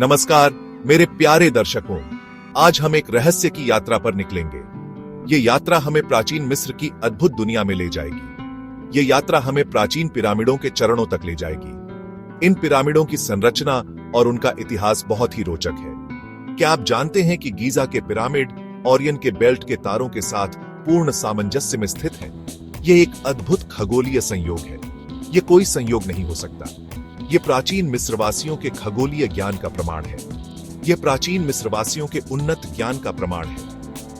नमस्कार मेरे प्यारे दर्शकों, आज हम एक रहस्य की यात्रा पर निकलेंगे। ये यात्रा हमें प्राचीन मिस्र की अद्भुत दुनिया में ले जाएगी। ये यात्रा हमें प्राचीन पिरामिडों के चरणों तक ले जाएगी। इन पिरामिडों की संरचना और उनका इतिहास बहुत ही रोचक है। क्या आप जानते हैं कि गीजा के पिरामिड ओरियन के बेल्ट के तारों के साथ पूर्ण सामंजस्य में स्थित है? ये एक अद्भुत खगोलीय संयोग है। ये कोई संयोग नहीं हो सकता। ये प्राचीन मिस्रवासियों के खगोलीय ज्ञान का प्रमाण है। ये प्राचीन मिस्रवासियों के उन्नत ज्ञान का प्रमाण है।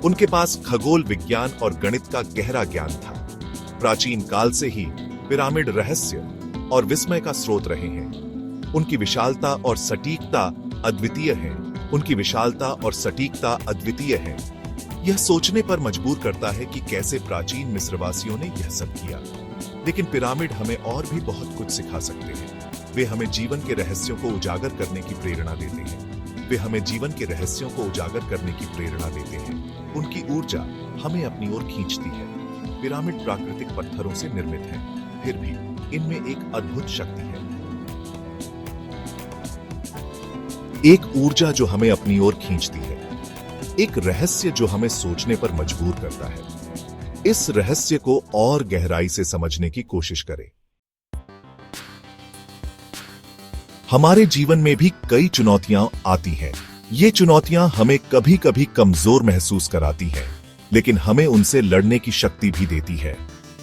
उनके पास खगोल विज्ञान और गणित का गहरा ज्ञान था। प्राचीन काल से ही पिरामिड रहस्य और विस्मय का स्रोत रहे हैं। उनकी विशालता और सटीकता अद्वितीय है। उनकी विशालता और सटीकता अद्वितीय है। यह सोचने पर मजबूर करता है कि कैसे प्राचीन मिस्रवासियों ने यह सब किया। लेकिन पिरामिड हमें और भी बहुत कुछ सिखा सकते हैं। वे हमें जीवन के रहस्यों को उजागर करने की प्रेरणा देते हैं। वे हमें जीवन के रहस्यों को उजागर करने की प्रेरणा देते हैं। उनकी ऊर्जा हमें अपनी ओर खींचती है। पिरामिड प्राकृतिक पत्थरों से निर्मित हैं, फिर भी इनमें एक अद्भुत शक्ति है। एक ऊर्जा जो हमें अपनी ओर खींचती है। एक रहस्य जो हमें सोचने पर मजबूर करता है। इस रहस्य को और गहराई से समझने की कोशिश करें। हमारे जीवन में भी कई चुनौतियां आती हैं। ये चुनौतियां हमें कभी कभी कमजोर महसूस कराती हैं, लेकिन हमें उनसे लड़ने की शक्ति भी देती है।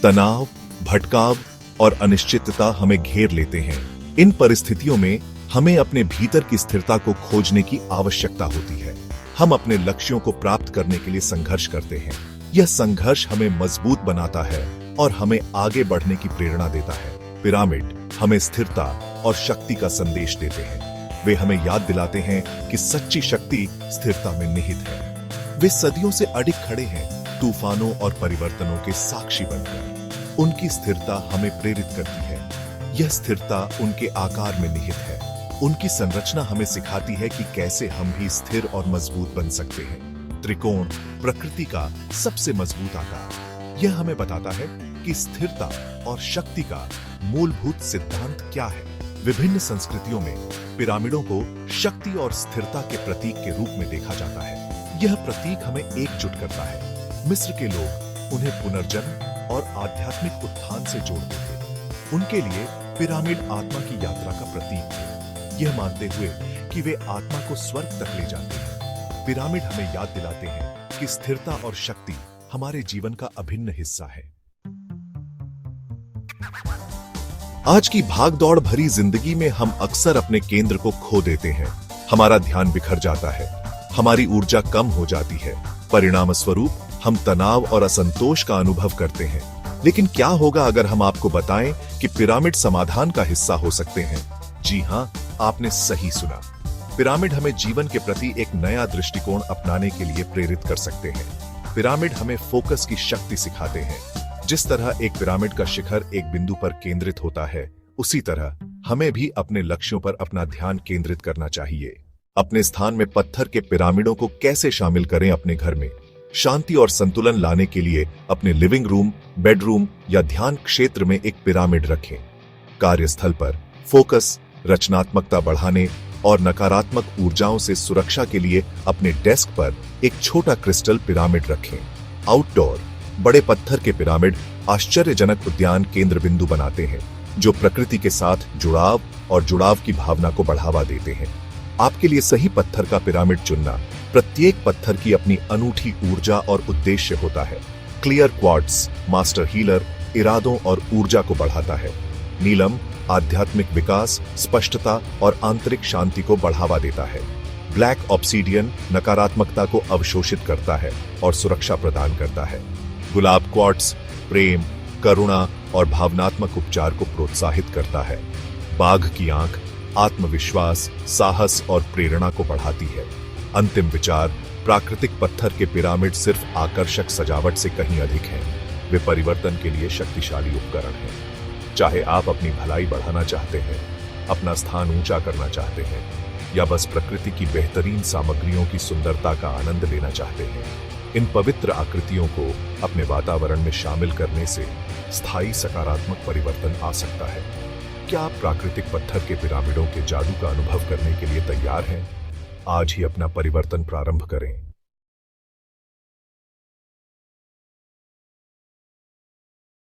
तनाव, भटकाव और अनिश्चितता हमें घेर लेते हैं। इन परिस्थितियों में हमें अपने भीतर की स्थिरता को खोजने की आवश्यकता होती है। हम अपने लक्ष्यों को प्राप्त करने के लिए संघर्ष करते हैं। यह संघर्ष हमें मजबूत बनाता है और हमें आगे बढ़ने की प्रेरणा देता है। पिरामिड हमें स्थिरता और शक्ति का संदेश देते हैं। वे हमें याद दिलाते हैं कि सच्ची शक्ति स्थिरता में निहित है। वे सदियों से अडिग खड़े हैं, तूफानों और परिवर्तनों के साक्षी बनकर। उनकी स्थिरता हमें प्रेरित करती है। यह स्थिरता उनके आकार में निहित है। उनकी संरचना हमें सिखाती है कि कैसे हम भी स्थिर और मजबूत बन सकते हैं। त्रिकोण प्रकृति का सबसे मजबूत आकार। यह हमें बताता है कि स्थिरता और शक्ति का मूलभूत सिद्धांत क्या है। विभिन्न संस्कृतियों में पिरामिडों को शक्ति और स्थिरता के प्रतीक के रूप में देखा जाता है। यह प्रतीक हमें एकजुट करता है। मिस्र के लोग उन्हें पुनर्जन्म और आध्यात्मिक उत्थान से जोड़ते थे। उनके लिए पिरामिड आत्मा की यात्रा का प्रतीक थे, यह मानते हुए कि वे आत्मा को स्वर्ग तक ले जाते हैं। पिरामिड हमें याद दिलाते हैं कि स्थिरता और शक्ति हमारे जीवन का अभिन्न हिस्सा है। आज की भागदौड़ भरी जिंदगी में हम अक्सर अपने केंद्र को खो देते हैं। हमारा ध्यान बिखर जाता है, हमारी ऊर्जा कम हो जाती है। परिणाम स्वरूप हम तनाव और असंतोष का अनुभव करते हैं। लेकिन क्या होगा अगर हम आपको बताएं कि पिरामिड समाधान का हिस्सा हो सकते हैं? जी हां, आपने सही सुना। पिरामिड हमें जीवन के प्रति एक नया दृष्टिकोण अपनाने के लिए प्रेरित कर सकते हैं। पिरामिड हमें फोकस की शक्ति सिखाते हैं। जिस तरह एक पिरामिड का शिखर एक बिंदु पर केंद्रित होता है, उसी तरह हमें भी अपने लक्ष्यों पर अपना ध्यान केंद्रित करना चाहिए। अपने स्थान में पत्थर के पिरामिडों को कैसे शामिल करें अपने घर में? शांति और संतुलन लाने के लिए अपने लिविंग रूम, बेडरूम या ध्यान क्षेत्र में एक पिरामिड रखें। कार्यस्थल पर फोकस, रचनात्मकता बढ़ाने और नकारात्मक ऊर्जाओं से सुरक्षा के लिए अपने डेस्क पर एक छोटा क्रिस्टल पिरामिड रखें। आउटडोर बड़े पत्थर के पिरामिड आश्चर्यजनक उद्यान केंद्र बिंदु बनाते हैं, जो प्रकृति के साथ जुड़ाव और जुड़ाव की भावना को बढ़ावा देते हैं। आपके लिए सही पत्थर का पिरामिड चुनना। प्रत्येक पत्थर की अपनी अनूठी ऊर्जा और उद्देश्य होता है। क्लियर क्वार्ट्ज मास्टर हीलर, इरादों और ऊर्जा को बढ़ाता है। नीलम आध्यात्मिक विकास, स्पष्टता और आंतरिक शांति को बढ़ावा देता है। ब्लैक ऑब्सीडियन नकारात्मकता को अवशोषित करता है और सुरक्षा प्रदान करता है। गुलाब क्वार्ट्ज प्रेम, करुणा और भावनात्मक उपचार को प्रोत्साहित करता है। बाघ की आंख आत्मविश्वास, साहस और प्रेरणा को बढ़ाती है। अंतिम विचार, प्राकृतिक पत्थर के पिरामिड सिर्फ आकर्षक सजावट से कहीं अधिक हैं। वे परिवर्तन के लिए शक्तिशाली उपकरण हैं। चाहे आप अपनी भलाई बढ़ाना चाहते हैं, अपना स्थान ऊंचा करना चाहते हैं, या बस प्रकृति की बेहतरीन सामग्रियों की सुंदरता का आनंद लेना चाहते हैं, इन पवित्र आकृतियों को अपने वातावरण में शामिल करने से स्थायी सकारात्मक परिवर्तन आ सकता है। क्या आप प्राकृतिक पत्थर के पिरामिडों के जादू का अनुभव करने के लिए तैयार हैं? आज ही अपना परिवर्तन प्रारंभ करें।